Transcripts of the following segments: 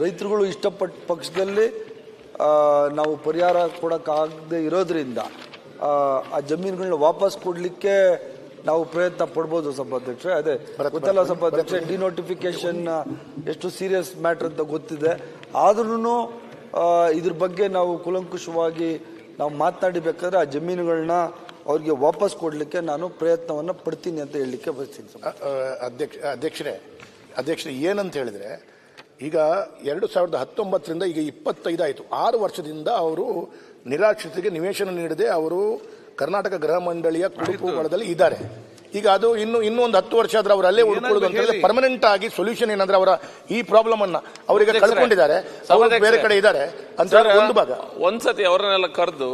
ರೈತರುಗಳು ಇಷ್ಟಪಟ್ಟ ಪಕ್ಷದಲ್ಲಿ ನಾವು ಪರಿಹಾರ ಕೊಡೋಕ್ಕಾಗದೆ ಇರೋದ್ರಿಂದ ಆ ಜಮೀನುಗಳನ್ನ ವಾಪಸ್ ಕೊಡಲಿಕ್ಕೆ ನಾವು ಪ್ರಯತ್ನ ಪಡ್ಬೋದು ಸಭಾಧ್ಯಕ್ಷರೇ. ಅದೇ ಗೊತ್ತಲ್ಲ ಸಭಾಧ್ಯಕ್ಷರೇ, ಡಿನೋಟಿಫಿಕೇಶನ್ ಎಷ್ಟು ಸೀರಿಯಸ್ ಮ್ಯಾಟರ್ ಅಂತ ಗೊತ್ತಿದೆ. ಆದ್ರೂ ಇದ್ರ ಬಗ್ಗೆ ನಾವು ಕೂಲಂಕುಷವಾಗಿ ನಾವು ಮಾತನಾಡಬೇಕಾದ್ರೆ ಆ ಜಮೀನುಗಳನ್ನ ಅವ್ರಿಗೆ ವಾಪಸ್ ಕೊಡಲಿಕ್ಕೆ ನಾನು ಪ್ರಯತ್ನವನ್ನು ಪಡ್ತೀನಿ ಅಂತ ಹೇಳಲಿಕ್ಕೆ ಬಯಸ್ತೀನಿ. ಅಧ್ಯಕ್ಷರೇ ಏನಂತ ಹೇಳಿದ್ರೆ, ಈಗ 2019ರಿಂದ ಈಗ 25 ಆಯಿತು, 6 ವರ್ಷದಿಂದ ಅವರು ನಿರಾಶ್ರಿತರಿಗೆ ನಿವೇಶನ ನೀಡದೆ ಅವರು ಕರ್ನಾಟಕ ಗೃಹ ಮಂಡಳಿಯ ಕುಟುಂಬದಲ್ಲಿ ಇದ್ದಾರೆ. ಈಗ ಅದು ಇನ್ನೂ ಒಂದು 10 ವರ್ಷ ಆದ್ರೆ ಅವರು ಅಲ್ಲೇ ಉಳ್ಕೊಳ್ಳೋದು ಅಂತ ಹೇಳಿದ್ರೆ ಪರ್ಮನೆಂಟ್ ಆಗಿ ಸೊಲ್ಯೂಷನ್ ಏನಂದ್ರೆ ಅವರ ಈ ಪ್ರಾಬ್ಲಮ್ ಅನ್ನ ಅವರಿಗೆ ಕಳ್ಕೊಂಡಿದ್ದಾರೆ, ಬೇರೆ ಕಡೆ ಇದ್ದಾರೆ ಅಂತ ಒಂದು ಭಾಗ. ಒಂದ್ಸತಿ ಅವರನ್ನೆಲ್ಲ ಕರೆದು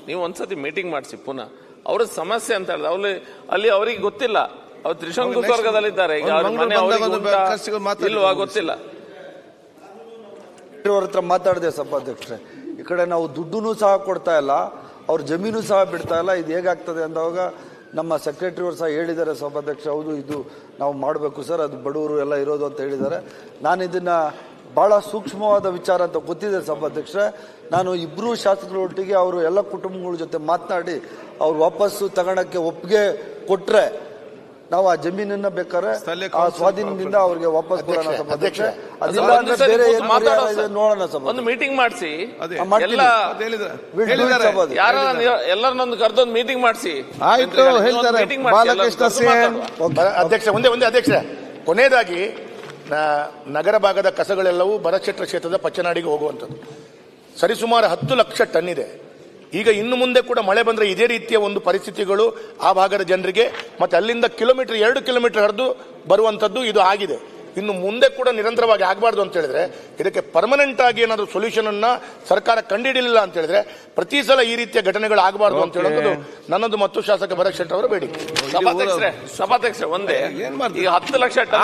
ನೀವು ಒಂದ್ಸತಿ ಮೀಟಿಂಗ್ ಮಾಡಿಸಿ ಪುನಃ ಅವ್ರ ಸಮಸ್ಯೆ ಅಂತ ಹೇಳಿದ್ರೆ ಅಲ್ಲಿ ಅವರಿಗೆ ಗೊತ್ತಿಲ್ಲ, ಅವ್ರು ತ್ರಿಶಂಕು ಸ್ವರ್ಗದಲ್ಲಿದ್ದಾರೆ. ಈಗ ಇಲ್ವಾ ಗೊತ್ತಿಲ್ಲ. ಅವ್ರ ಹತ್ರ ಮಾತಾಡಿದೆ ಸಭಾಧ್ಯಕ್ಷರೇ, ಈ ಕಡೆ ನಾವು ದುಡ್ಡು ಸಹ ಕೊಡ್ತಾ ಇಲ್ಲ, ಅವ್ರ ಜಮೀನು ಸಹ ಬಿಡ್ತಾ ಇಲ್ಲ. ಇದು ಹೇಗಾಗ್ತದೆ ಅಂದಾಗ ನಮ್ಮ ಸೆಕ್ರೆಟರಿ ಅವರು ಸಹ ಹೇಳಿದ್ದಾರೆ ಸಭಾಧ್ಯಕ್ಷ, ಹೌದು ಇದು ನಾವು ಮಾಡಬೇಕು ಸರ್, ಅದು ಬಡವರು ಎಲ್ಲ ಇರೋದು ಅಂತ ಹೇಳಿದ್ದಾರೆ. ನಾನು ಇದನ್ನು ಭಾಳ ಸೂಕ್ಷ್ಮವಾದ ವಿಚಾರ ಅಂತ ಗೊತ್ತಿದೆ ಸಭಾಧ್ಯಕ್ಷರೇ. ನಾನು ಇಬ್ಬರೂ ಶಾಸಕರೊಟ್ಟಿಗೆ ಅವರು ಎಲ್ಲ ಕುಟುಂಬಗಳ ಜೊತೆ ಮಾತನಾಡಿ ಅವ್ರು ವಾಪಸ್ಸು ತಗೊಳಕ್ಕೆ ಒಪ್ಪಿಗೆ ಕೊಟ್ಟರೆ ನಾವು ಆ ಜಮೀನನ್ನ ಬೇಕಾದ್ರೆ ಆ ಸ್ವಾಧೀನದಿಂದ ಅವ್ರಿಗೆ ವಾಪಸ್ ಕೊಡೋಣ ಸಭಾಧ್ಯಕ್ಷ. ಅದಿಲ್ಲ ಅಂದ್ರೆ ಬೇರೆ ನೋಡೋಣ ಸಭಾ. ಒಂದು ಮೀಟಿಂಗ್ ಮಾಡಿಸಿ, ಎಲ್ಲರನ್ನೊಂದು ಕರೆದೊಂದು ಮೀಟಿಂಗ್ ಮಾಡಿಸಿ. ಆಯ್ತು ಹೇಳ್ತಾರೆ ಬಾಲಕೃಷ್ಣ ಸಿಎಂ. ಅಧ್ಯಕ್ಷ ಒಂದೇ ಅಧ್ಯಕ್ಷ, ಕೊನೆಯದಾಗಿ ನಗರ ಭಾಗದ ಕಸಗಳೆಲ್ಲವೂ ಭರತಕ್ಷೇತ್ರ ಕ್ಷೇತ್ರದ ಪಚ್ಚನಾಡಿಗೆ ಹೋಗುವಂಥದ್ದು ಸರಿಸುಮಾರು 10 ಲಕ್ಷ ಟನ್ ಇದೆ. ಈಗ ಇನ್ನು ಮುಂದೆ ಕೂಡ ಮಳೆ ಬಂದರೆ ಇದೇ ರೀತಿಯ ಒಂದು ಪರಿಸ್ಥಿತಿಗಳು ಆ ಭಾಗದ ಜನರಿಗೆ ಮತ್ತೆ ಅಲ್ಲಿಂದ 2 ಕಿಲೋಮೀಟರ್ ಹರಿದು ಬರುವಂಥದ್ದು ಇದು ಆಗಿದೆ. ಇನ್ನು ಮುಂದೆ ಕೂಡ ನಿರಂತರವಾಗಿ ಆಗಬಾರ್ದು ಅಂತ ಹೇಳಿದ್ರೆ ಇದಕ್ಕೆ ಪರ್ಮನೆಂಟ್ ಆಗಿ ಏನಾದರೂ ಸೊಲ್ಯೂಷನ್ ಅನ್ನ ಸರ್ಕಾರ ಕಂಡುಹಿಡಿಯಲಿಲ್ಲ ಅಂತ ಹೇಳಿದ್ರೆ ಪ್ರತಿ ಸಲ ಈ ರೀತಿಯ ಘಟನೆಗಳು ಆಗಬಾರ್ದು ಅಂತ ಹೇಳೋದು ನನ್ನದು ಮತ್ತು ಶಾಸಕ ಭರತ್ ಶೆಟ್ಟರ್ ಅವರ ಬೇಡಿಕೆ. ಸಭಾಧ್ಯಕ್ಷ ಒಂದೇ, ಈಗ 10 ಲಕ್ಷ ಟನ್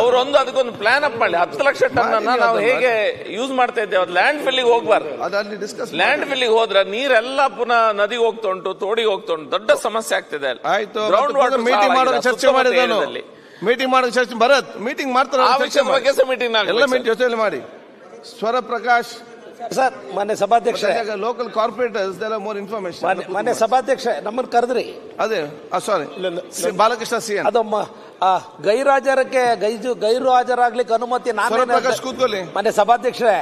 ಅವರೊಂದು ಅದಕ್ಕೊಂದು ಪ್ಲಾನ್ ಅಪ್ ಮಾಡಿ 10 ಲಕ್ಷ ಟನ್ ಅನ್ನ ನಾವು ಹೇಗೆ ಯೂಸ್ ಮಾಡ್ತಾ ಇದ್ದೇವೆ. ಅದು ಲ್ಯಾಂಡ್ ಫಿಲ್ಲಿಗೆ ಹೋಗ್ಬಾರ್ದು. ಲ್ಯಾಂಡ್ ಫಿಲ್ಲಿಗೆ ಹೋದ್ರೆ ನೀರೆಲ್ಲ ಪುನಃ ನದಿಗೆ ಹೋಗ್ತಾ ಉಂಟು, ತೋಡಿಗೆ ಹೋಗ್ತಾ ಉಂಟು, ದೊಡ್ಡ ಸಮಸ್ಯೆ ಆಗ್ತಿದೆ. ಗ್ರೌಂಡ್ ವಾಟರ್ ಮೀಟಿಂಗ್ ಮಾಡೋ ಚರ್ಚೆ ಮಾಡಿದಲ್ಲಿ ಮೀಟಿಂಗ್ ಮಾಡೋ ಚರ್ಚೆ ಭರತ್ ಮೀಟಿಂಗ್ ಮಾಡ್ತಾರೆ, ಎಲ್ಲ ಮೀಟಿಂಗ್ ಜೊತೆಯಲ್ಲಿ ಮಾಡಿ. ಸ್ವರ ಪ್ರಕಾಶ್ ಸರ್, ಮಾನ್ಯ ಸಭಾಧ್ಯಕ್ಷ, ಲೋಕಲ್ ಕಾರ್ಪೊರೇಟರ್ಸ್ ಮೋರ್ ಇನ್ಫಾರ್ಮೇಶನ್. ಮಾನ್ಯ ಸಭಾಧ್ಯಕ್ಷ, ನಮ್ಮನ್ನು ಕರೆದ್ರಿ. ಅದೇ ಸಾರಿ ಬಾಲಕೃಷ್ಣ ಸಿಎಂ ಅದು ಗೈರು ಹಾಜರಾಗ್ಲಿಕ್ಕೆ ಅನುಮತಿ ಕೂತ್ಕೊಳ್ಳಿ. ಮಾನ್ಯ ಸಭಾಧ್ಯಕ್ಷರೇ,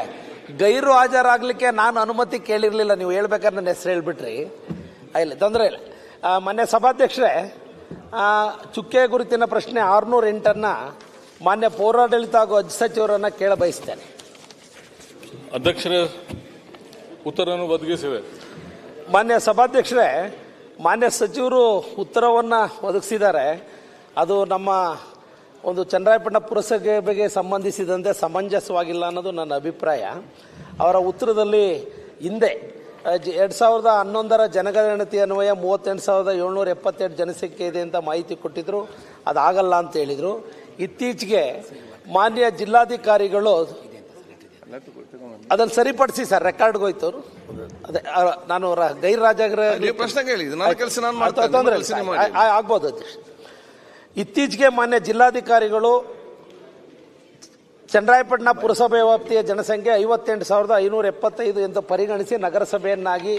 ಗೈರು ಹಾಜರಾಗ್ಲಿಕ್ಕೆ ನಾನು ಅನುಮತಿ ಕೇಳಿರ್ಲಿಲ್ಲ. ನೀವು ಹೇಳ್ಬೇಕಾದ್ರೆ ನನ್ನ ಹೆಸರು ಹೇಳ್ಬಿಟ್ರಿ. ಇಲ್ಲ, ತೊಂದರೆ ಇಲ್ಲ. ಮಾನ್ಯ ಸಭಾಧ್ಯಕ್ಷರೇ, ಚುಕ್ಕೆ ಗುರುತಿನ ಪ್ರಶ್ನೆ 608 ಮಾನ್ಯ ಪೌರಾಡಳಿತ ಹಾಗೂ ಅಜ್ಜ ಸಚಿವರನ್ನ ಕೇಳ ಬಯಸ್ತೇನೆ. ಅಧ್ಯಕ್ಷರೇ, ಉತ್ತರವನ್ನು ಒದಗಿಸಿವೆ. ಮಾನ್ಯ ಸಭಾಧ್ಯಕ್ಷರೇ, ಮಾನ್ಯ ಸಚಿವರು ಉತ್ತರವನ್ನು ಒದಗಿಸಿದ್ದಾರೆ. ಅದು ನಮ್ಮ ಒಂದು ಚನ್ನರಾಯಪಟ್ಟಣ ಪುರಸಭೆಗೆ ಸಂಬಂಧಿಸಿದಂತೆ ಸಮಂಜಸವಾಗಿಲ್ಲ ಅನ್ನೋದು ನನ್ನ ಅಭಿಪ್ರಾಯ. ಅವರ ಉತ್ತರದಲ್ಲಿ ಹಿಂದೆ 2011 ಜನಗಣತಿ ಅನ್ವಯ 38,778 ಜನಸಂಖ್ಯೆ ಇದೆ ಅಂತ ಮಾಹಿತಿ ಕೊಟ್ಟಿದ್ರು. ಅದಾಗಲ್ಲ ಅಂತ ಹೇಳಿದರು. ಇತ್ತೀಚೆಗೆ ಮಾನ್ಯ ಜಿಲ್ಲಾಧಿಕಾರಿಗಳು ಅದನ್ನು ಸರಿಪಡಿಸಿ ಸರ್, ರೆಕಾರ್ಡ್ಗೆ ಹೋಯ್ತು. ಅದೇ ನಾನು ಗೈರ್ ರಾಜಾಗೃಹ ಪ್ರಶ್ನೆ ಕೇಳಿ ಆಗ್ಬೋದು ಅಧ್ಯಕ್ಷ. ಇತ್ತೀಚೆಗೆ ಮಾನ್ಯ ಜಿಲ್ಲಾಧಿಕಾರಿಗಳು ಚನ್ನರಾಯಪಟ್ಟಣ ಪುರಸಭೆ ವ್ಯಾಪ್ತಿಯ ಜನಸಂಖ್ಯೆ 58,575 ಎಂದು ಪರಿಗಣಿಸಿ ನಗರಸಭೆಯನ್ನಾಗಿ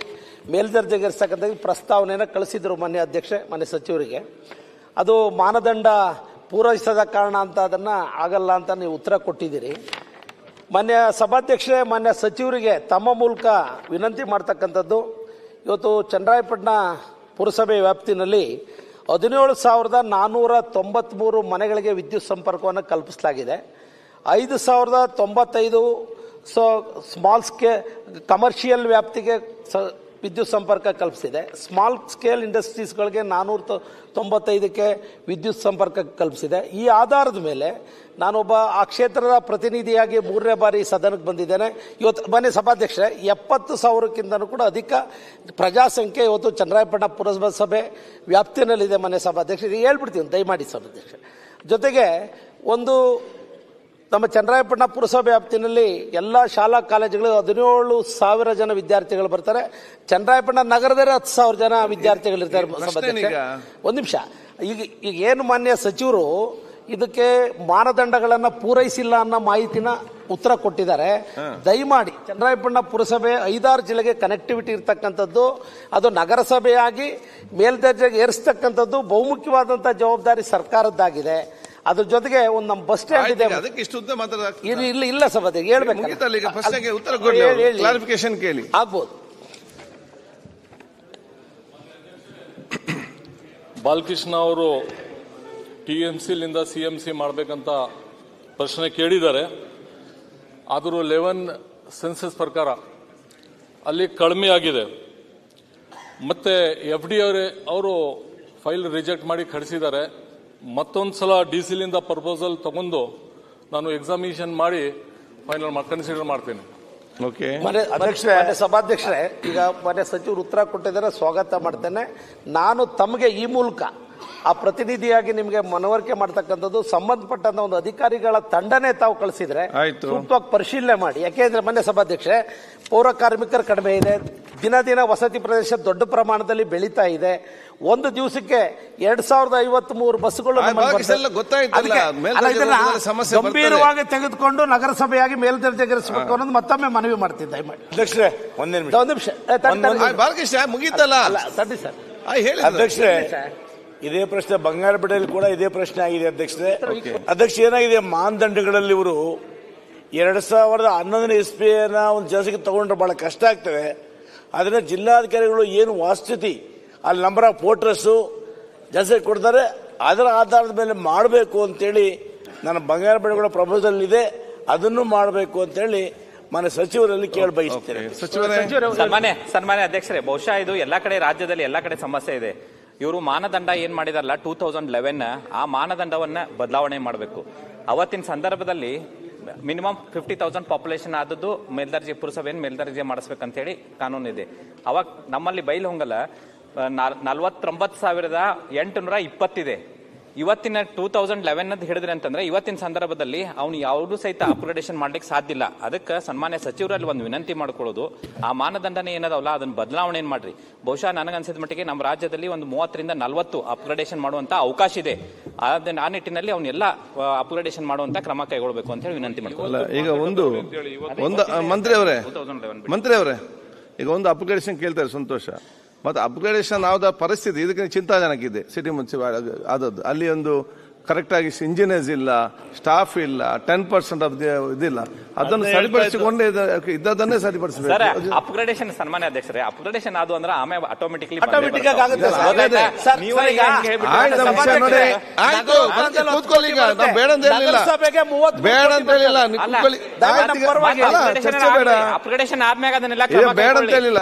ಮೇಲ್ದರ್ಜೆಗೇರಿಸತಕ್ಕಂಥ ಪ್ರಸ್ತಾವನೆಯನ್ನು ಕಳಿಸಿದರು ಮಾನ್ಯ ಅಧ್ಯಕ್ಷೆ, ಮಾನ್ಯ ಸಚಿವರಿಗೆ. ಅದು ಮಾನದಂಡ ಪೂರೈಸದ ಕಾರಣ ಅಂತ ಅದನ್ನು ಆಗಲ್ಲ ಅಂತ ನೀವು ಉತ್ತರ ಕೊಟ್ಟಿದ್ದೀರಿ. ಮಾನ್ಯ ಸಭಾಧ್ಯಕ್ಷೆ, ಮಾನ್ಯ ಸಚಿವರಿಗೆ ತಮ್ಮ ಮೂಲಕ ವಿನಂತಿ ಮಾಡ್ತಕ್ಕಂಥದ್ದು, ಇವತ್ತು ಚನ್ನರಾಯಪಟ್ಟಣ ಪುರಸಭೆ ವ್ಯಾಪ್ತಿನಲ್ಲಿ 17,493 ಮನೆಗಳಿಗೆ ವಿದ್ಯುತ್ ಸಂಪರ್ಕವನ್ನು ಕಲ್ಪಿಸಲಾಗಿದೆ. 5,095 ಸ್ಮಾಲ್ ಕಮರ್ಷಿಯಲ್ ವ್ಯಾಪ್ತಿಗೆ ವಿದ್ಯುತ್ ಸಂಪರ್ಕ ಕಲ್ಪಿಸಿದೆ. ಸ್ಮಾಲ್ ಸ್ಕೇಲ್ ಇಂಡಸ್ಟ್ರೀಸ್ಗಳಿಗೆ 495ಕ್ಕೆ ವಿದ್ಯುತ್ ಸಂಪರ್ಕ ಕಲ್ಪಿಸಿದೆ. ಈ ಆಧಾರದ ಮೇಲೆ ನಾನೊಬ್ಬ ಆ ಕ್ಷೇತ್ರದ ಪ್ರತಿನಿಧಿಯಾಗಿ 3ನೇ ಬಾರಿ ಸದನಕ್ಕೆ ಬಂದಿದ್ದೇನೆ. ಇವತ್ತು ಮಾನ್ಯ ಸಭಾಧ್ಯಕ್ಷರೇ, 70,000ಕ್ಕಿಂತನೂ ಕೂಡ ಅಧಿಕ ಪ್ರಜಾಸಂಖ್ಯೆ ಇವತ್ತು ಚನ್ನರಾಯಪಟ್ಟಣ ಪುರಸಭೆ ವ್ಯಾಪ್ತಿನಲ್ಲಿದೆ. ಮಾನ್ಯ ಸಭಾಧ್ಯಕ್ಷರು ಹೇಳ್ಬಿಡ್ತೀವಿ ದಯಮಾಡಿ ಸಭಾಧ್ಯಕ್ಷ. ಜೊತೆಗೆ ಒಂದು ನಮ್ಮ ಚನ್ನರಾಯಪಟ್ಟಣ ಪುರಸಭೆ ವ್ಯಾಪ್ತಿನಲ್ಲಿ ಎಲ್ಲ ಶಾಲಾ ಕಾಲೇಜುಗಳು 17,000 ಜನ ವಿದ್ಯಾರ್ಥಿಗಳು ಬರ್ತಾರೆ. ಚನ್ನರಾಯಪಟ್ಟಣ ನಗರದಲ್ಲಿ 10,000 ಜನ ವಿದ್ಯಾರ್ಥಿಗಳಿರ್ತಾರೆ. ಒಂದು ನಿಮಿಷ, ಈಗ ಏನು ಮಾನ್ಯ ಸಚಿವರು ಇದಕ್ಕೆ ಮಾನದಂಡಗಳನ್ನು ಪೂರೈಸಿಲ್ಲ ಅನ್ನೋ ಮಾಹಿತಿನ ಉತ್ತರ ಕೊಟ್ಟಿದ್ದಾರೆ. ದಯಮಾಡಿ ಚನ್ನರಾಯಪಟ್ಟಣ ಪುರಸಭೆ 5-6 ಜಿಲ್ಲೆಗೆ ಕನೆಕ್ಟಿವಿಟಿ ಇರ್ತಕ್ಕಂಥದ್ದು, ಅದು ನಗರಸಭೆಯಾಗಿ ಮೇಲ್ದರ್ಜೆಗೆ ಏರಿಸ್ತಕ್ಕಂಥದ್ದು ಬಹುಮುಖ್ಯವಾದಂಥ ಜವಾಬ್ದಾರಿ ಸರ್ಕಾರದ್ದಾಗಿದೆ. ಅದ್ರ ಜೊತೆಗೆ ಒಂದು ನಮ್ಮ ಬಸ್ ಸ್ಟ್ಯಾಂಡ್ ಇದೆ. ಅದಕ್ಕೆ ಇಷ್ಟು ಉದ್ದ ಮಾತಾಡ ಇಲ್ಲ ಸಭಾಧ್ಯಕ್ಷ ಹೇಳ್ಬೇಕು, ಉತ್ತರ ಕೊಡಿ, ಕ್ಲಾರಿಫಿಕೇಶನ್ ಕೇಳಿ. ಆಗ್ಬೋದು. ಬಾಲಕೃಷ್ಣ ಅವರು TMCಲಿಂದ CMC ಮಾಡಬೇಕಂತ ಪ್ರಶ್ನೆ ಕೇಳಿದ್ದಾರೆ. ಆದರೂ 11 ಸೆನ್ಸಸ್ ಪ್ರಕಾರ ಅಲ್ಲಿ ಕಡಿಮೆ ಆಗಿದೆ. ಮತ್ತೆ FD ಅವರು ಫೈಲ್ ರಿಜೆಕ್ಟ್ ಮಾಡಿ ಕಳಿಸಿದ್ದಾರೆ. ಮತ್ತೊಂದು ಸಲ DCಲಿಂದ ಪ್ರಪೋಸಲ್ ತಗೊಂಡು ನಾನು ಎಕ್ಸಾಮಿನೇಷನ್ ಮಾಡಿ ಫೈನಲ್ ಕನ್ಸಿಡರ್ ಮಾಡ್ತೀನಿ. ಸಭಾಧ್ಯಕ್ಷರೇ, ಈಗ ಮನೆ ಸಚಿವರು ಉತ್ತರ ಕೊಟ್ಟಿದ್ದಾರೆ, ಸ್ವಾಗತ ಮಾಡ್ತೇನೆ. ನಾನು ತಮಗೆ ಈ ಮೂಲಕ ಆ ಪ್ರತಿನಿಧಿಯಾಗಿ ನಿಮಗೆ ಮನವರಿಕೆ ಮಾಡ್ತಕ್ಕಂಥದ್ದು, ಸಂಬಂಧಪಟ್ಟಂತ ಒಂದು ಅಧಿಕಾರಿಗಳ ತಂಡನೇ ತಾವು ಕಳಿಸಿದ್ರೆ ಸೂಕ್ತವಾಗಿ ಪರಿಶೀಲನೆ ಮಾಡಿ. ಯಾಕೆಂದ್ರೆ ಮನೆ ಸಭಾಧ್ಯಕ್ಷರೇ, ಪೌರ ಕಾರ್ಮಿಕರು ಕಡಿಮೆ ಇದೆ, ದಿನ ದಿನ ವಸತಿ ಪ್ರದೇಶ ದೊಡ್ಡ ಪ್ರಮಾಣದಲ್ಲಿ ಬೆಳೀತಾ ಇದೆ. ಒಂದು ದಿವಸಕ್ಕೆ 2053 ಬಸ್ಗಳು ಗಂಭೀರವಾಗಿ ತೆಗೆದುಕೊಂಡು ನಗರಸಭೆಯಾಗಿ ಮೇಲ್ದರ್ಜೆಗೇರಿಸಬೇಕು ಅನ್ನೋದು ಮತ್ತೊಮ್ಮೆ ಮನವಿ ಮಾಡ್ತಿದ್ದೆ. ಅಧ್ಯಕ್ಷರೇ ಒಂದು ನಿಮಿಷ ಬಾಲಕೃಷ್ಣ ಮುಗೀತಲ್ಲ ತಡ್ಡಿ ಸರ್. ಅಧ್ಯಕ್ಷರೇ, ಇದೇ ಪ್ರಶ್ನೆ ಬಂಗಾರಪೇಟೆಯಲ್ಲಿ ಕೂಡ ಇದೇ ಪ್ರಶ್ನೆ ಆಗಿದೆ ಅಧ್ಯಕ್ಷರೇ. ಅಧ್ಯಕ್ಷ, ಏನಾಗಿದೆ ಮಾನದಂಡಗಳಲ್ಲಿ ಇವರು 2011 ಇಸ್ವಿಯನ್ನ ಒಂದು ಜನಸಂಖ್ಯೆ ತಗೊಂಡ್ರೆ ಬಹಳ ಕಷ್ಟ ಆಗ್ತದೆ. ಅದನ್ನ ಜಿಲ್ಲಾಧಿಕಾರಿಗಳು ಏನು ವಾಸ್ತುತಿ ಅಲ್ಲಿ ನಂಬರ್ ಆಫ್ ವೋಟರ್ಸು ಜನಸಂಖ್ಯೆ ಕೊಡ್ತಾರೆ, ಅದರ ಆಧಾರದ ಮೇಲೆ ಮಾಡಬೇಕು ಅಂತೇಳಿ ನನ್ನ ಬಂಗಾರಪೇಟೆಗಳ ಪ್ರಪೋಸಲ್ ಇದೆ, ಅದನ್ನು ಮಾಡಬೇಕು ಅಂತೇಳಿ ಮನೆ ಸಚಿವರಲ್ಲಿ ಕೇಳಿ ಬಯಸ್ತೇನೆ. ಸನ್ಮಾನ್ಯ ಅಧ್ಯಕ್ಷರೇ, ಬಹುಶಃ ಇದು ಎಲ್ಲಾ ಕಡೆ ರಾಜ್ಯದಲ್ಲಿ ಎಲ್ಲಾ ಕಡೆ ಸಮಸ್ಯೆ ಇದೆ. ಇವರು ಮಾನದಂಡ ಏನ್ ಮಾಡಿದಾರಲ್ಲ 2011 ಆ ಮಾನದಂಡವನ್ನ ಬದಲಾವಣೆ ಮಾಡಬೇಕು. ಅವತ್ತಿನ ಸಂದರ್ಭದಲ್ಲಿ ಮಿನಿಮಮ್ 50,000 ಪಾಪ್ಯುಲೇಷನ್ ಆದದ್ದು ಮೇಲ್ದರ್ಜೆ ಪುರಸಭೆಯನ್ನು ಮೇಲ್ದರ್ಜೆ ಮಾಡಿಸ್ಬೇಕಂತ ಹೇಳಿ ಕಾನೂನು ಇದೆ. ಅವಾಗ ನಮ್ಮಲ್ಲಿ ಬೈಲಹೊಂಗಲ 49,820 ಇದೆ. ಇವತ್ತಿನ 2011 ಹಿಡಿದ್ರೆ ಅಂತಂದ್ರೆ ಇವತ್ತಿನ ಸಂದರ್ಭದಲ್ಲಿ ಅವ್ನು ಯಾವುದು ಸಹಿತ ಅಪ್ಗ್ರೇಡೇಷನ್ ಮಾಡ್ಲಿಕ್ಕೆ ಸಾಧ್ಯ ಇಲ್ಲ. ಅದಕ್ಕೆ ಸನ್ಮಾನ್ಯ ಸಚಿವರಲ್ಲಿ ಒಂದು ವಿನಂತಿ ಮಾಡ್ಕೊಳ್ಳೋದು, ಆ ಮಾನದಂಡನೇ ಏನದವಲ್ಲ ಅದನ್ನ ಬದಲಾವಣೆ ಮಾಡ್ರಿ. ಬಹುಶಃ ನನಗನ್ಸಿದ ಮಟ್ಟಿಗೆ ನಮ್ಮ ರಾಜ್ಯದಲ್ಲಿ ಒಂದು 30 ರಿಂದ 40 ಅಪ್ಗ್ರೇಡೇಷನ್ ಮಾಡುವಂತ ಅವಕಾಶ ಇದೆ. ಆ ನಿಟ್ಟಿನಲ್ಲಿ ಅವನ್ನೆಲ್ಲ ಅಪ್ಗ್ರೇಡೇಷನ್ ಮಾಡುವಂತ ಕ್ರಮ ಕೈಗೊಳ್ಳಬೇಕು ಅಂತ ಹೇಳಿ ವಿನಂತಿ ಮಾಡ್ಕೊಳ್ಳಿ. ಈಗ ಒಂದು ಮಂತ್ರಿ ಅವರೇ ಈಗ ಒಂದು ಅಪ್ಗ್ರೇಡೇಷನ್ ಕೇಳ್ತಾರೆ, ಸಂತೋಷ. ಮತ್ತೆ ಅಪ್ಗ್ರೇಡೇಷನ್ ಆದ ಪರಿಸ್ಥಿತಿ ಇದಕ್ಕೆ ಚಿಂತಾಜನಕ ಇದೆ. ಸಿಟಿ ಮುನ್ಸಿಪಾಲಿಟಿ ಆದದ್ದು ಅಲ್ಲಿ ಒಂದು ಕರೆಕ್ಟ್ ಆಗಿ ಇಂಜಿನಿಯರ್ಸ್ ಇಲ್ಲ, ಸ್ಟಾಫ್ ಇಲ್ಲ, 10% ಆಫ್ ಇದಿಲ್ಲ. ಅದನ್ನು ಸರಿಪಡಿಸಿಕೊಂಡೇ ಇದ್ದದನ್ನೇ ಸರಿಪಡಿಸಬೇಕು. ಅಪ್ಗ್ರೇಡೇಷನ್ ಸನ್ಮಾನ್ಯ ಅಧ್ಯಕ್ಷರೇ, ಅಪ್ಗ್ರೇಡೇಷನ್ ಅದು ಅಂದ್ರೆ ಆಮೇಲೆ ಆಟೋಮೆಟಿಕ್ಲಿ ಅಪ್ಗ್ರೇಡೇಷನ್ ಆದ್ಮೇಲೆ ಅದನ್ನೆಲ್ಲ ಬೇಡ ಅಂತ ಹೇಳಿಲ್ಲ,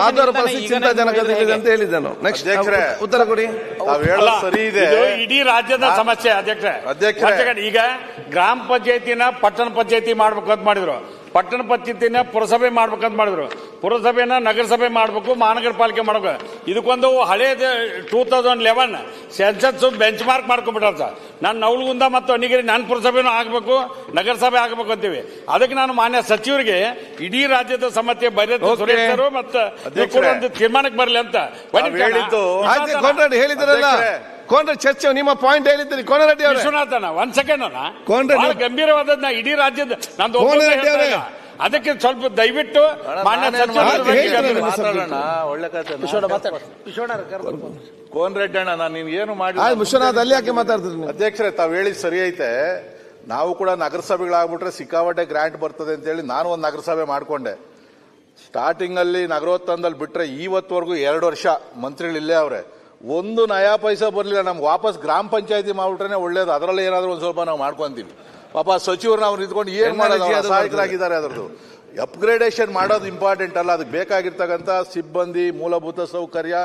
ಆಧಾರ ಪರಿಸ್ಥಿತಿ ಚಿಂತಾಜನಕದಲ್ಲಿದೆ ಅಂತ ಹೇಳಿದ್ದಾನು. ನೆಕ್ಸ್ಟ್ ಉತ್ತರ ಕೊಡಿ. ಸರಿ ಇದೆ, ಇಡೀ ರಾಜ್ಯದ ಸಮಸ್ಯೆ ಅಧ್ಯಕ್ಷ. ಈಗ ಗ್ರಾಮ ಪಂಚಾಯತಿನ ಪಟ್ಟಣ ಪಂಚಾಯತಿ ಮಾಡ್ಬೇಕು ಅಂತ ಮಾಡಿದ್ರು, ಪಟ್ಟಣ ಪಂಚಾಯತಿನ ಪುರಸಭೆ ಮಾಡ್ಬೇಕಂತ ಮಾಡಿದ್ರು, ಪುರಸಭೆನ ನಗರಸಭೆ ಮಾಡಬೇಕು, ಮಹಾನಗರ ಪಾಲಿಕೆ ಮಾಡಬೇಕು. ಇದಕ್ಕೊಂದು ಹಳೇದ 2011 ಸೆನ್ಸಸ್ ಬೆಂಚ್ ಮಾರ್ಕ್ ಮಾಡ್ಕೊಂಡ್ಬಿಟ್ಟಾರ ಸರ್. ನಾನು ನವಲಗುಂದ ಮತ್ತು ಅಣ್ಣಿಗಿರಿ ನನ್ನ ಪುರಸಭೆನೂ ಆಗಬೇಕು, ನಗರಸಭೆ ಆಗಬೇಕು ಅಂತೀವಿ. ಅದಕ್ಕೆ ನಾನು ಮಾನ್ಯ ಸಚಿವರಿಗೆ ಇಡೀ ರಾಜ್ಯದ ಸಮಸ್ಯೆ ಸುರೇಶರು ಮತ್ತು ಒಂದು ತೀರ್ಮಾನಕ್ಕೆ ಬರಲಿ ಅಂತ ಹೇಳಿದ್ರಲ್ಲ. ಕೋನರೆಡ್ಡಿ ಚರ್ಚೆ ನಿಮ್ಮ ಪಾಯಿಂಟ್ ಹೇಳಿದ್ರಿ ಕೋನರೆಡ್ಡಿ ಅವರು. ವಿಶ್ವನಾಥನ ಒಂದ್ ಸೆಕೆಂಡ್ ಗಂಭೀರವಾದ ಇಡೀ ರಾಜ್ಯದ ನಂದು ಅದಕ್ಕೆ ಸ್ವಲ್ಪ ದಯವಿಟ್ಟು ಮಾನ್ಯ ಕೋನರೆಡ್ಡಿ ಅಣ್ಣ, ನಾನು ಏನು ಮಾಡಿ ವಿಶ್ವನಾಥ್ ಅಲ್ಲಿ ಯಾಕೆ ಮಾತಾಡ್ತೀನಿ? ಅಧ್ಯಕ್ಷರೇ, ತಾವು ಹೇಳಿದ್ ಸರಿ ಐತೆ. ನಾವು ಕೂಡ ನಗರಸಭೆಗಳಾಗ್ಬಿಟ್ರೆ ಸಿಕ್ಕಾಪಟ್ಟೆ ಗ್ರಾಂಟ್ ಬರ್ತದೆ ಅಂತೇಳಿ ನಾನು ಒಂದು ನಗರಸಭೆ ಮಾಡ್ಕೊಂಡೆ. ಸ್ಟಾರ್ಟಿಂಗ್ ಅಲ್ಲಿ ನಗರೋತ್ಥಾನದಲ್ಲಿ ಬಿಟ್ರೆ ಇವತ್ತವರೆಗೂ 2 ವರ್ಷ ಮಂತ್ರಿಗಳು ಇಲ್ಲೇ ಅವ್ರೆ, ಒಂದು ನಯಾ ಪೈಸಾ ಬರಲಿಲ್ಲ. ನಮ್ಗೆ ವಾಪಸ್ ಗ್ರಾಮ ಪಂಚಾಯತಿ ಮಾಡ್ಬಿಟ್ರೆ ಒಳ್ಳೇದು, ಅದರಲ್ಲಿ ಏನಾದ್ರು ಒಂದ್ ಸ್ವಲ್ಪ ನಾವು ಮಾಡ್ಕೊಂತೀವಿ. ಪಾಪ ಸಚಿವರು ನಾವು ನಿಂತ್ಕೊಂಡು ಏನ್ ಮಾಡೋದು, ಸಹಾಯಕರಾಗಿದ್ದಾರೆ. ಅದರದ್ದು ಅಪ್ಗ್ರೇಡೇಷನ್ ಮಾಡೋದು ಇಂಪಾರ್ಟೆಂಟ್ ಅಲ್ಲ, ಅದಕ್ಕೆ ಬೇಕಾಗಿರ್ತಕ್ಕಂಥ ಸಿಬ್ಬಂದಿ, ಮೂಲಭೂತ ಸೌಕರ್ಯ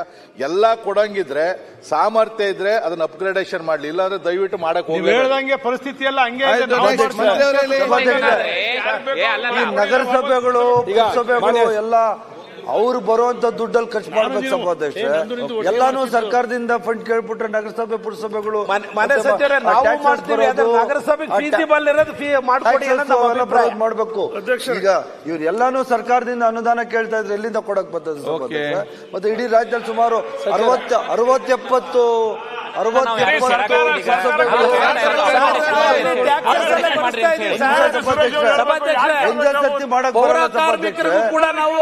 ಎಲ್ಲ ಕೊಡಂಗಿದ್ರೆ, ಸಾಮರ್ಥ್ಯ ಇದ್ರೆ ಅದನ್ನ ಅಪ್ಗ್ರೇಡೇಷನ್ ಮಾಡ್ಲಿ. ಇಲ್ಲಾಂದ್ರೆ ದಯವಿಟ್ಟು ಮಾಡಕ್ ಹೋಗಿ ಪರಿಸ್ಥಿತಿ ಎಲ್ಲ ಹಂಗೆ. ನಗರಸಭೆಗಳು ಪುರಸಭೆಗಳು ಎಲ್ಲ ಅವ್ರು ಬರುವಂತ ದುಡ್ಡಲ್ಲಿ ಖರ್ಚು ಮಾಡ್ಬೇಕು ಸಭಾಧ್ಯಕ್ಷ. ಎಲ್ಲಾನು ಸರ್ಕಾರದಿಂದ ಫಂಡ್ ಕೇಳ್ಬಿಟ್ರೆ ನಗರಸಭೆ ಪುರಸಭೆಗಳು ಮಾಡ್ಬೇಕು. ಈಗ ಇವ್ರು ಎಲ್ಲಾನು ಸರ್ಕಾರದಿಂದ ಅನುದಾನ ಕೇಳ್ತಾ ಇದ್ರೆ ಎಲ್ಲಿಂದ ಕೊಡಕ್ ಬರ್ತದೆ ಸಭಾಧ್ಯಕ್ಷ? ಮತ್ತೆ ಇಡೀ ರಾಜ್ಯದಲ್ಲಿ ಸುಮಾರು 60-70 ಪೌರ ಕಾರ್ಮಿಕರಿಗೂ ಕೂಡ ನಾವು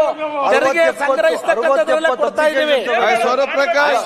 ತೆರಿಗೆ ಸಂಗ್ರಹಿಸ್ತಕ್ಕಂಥದ್ದೆಲ್ಲ ಕೊಡ್ತಾ ಇದ್ದೀವಿ. ಸೌರಪ್ರಕಾಶ್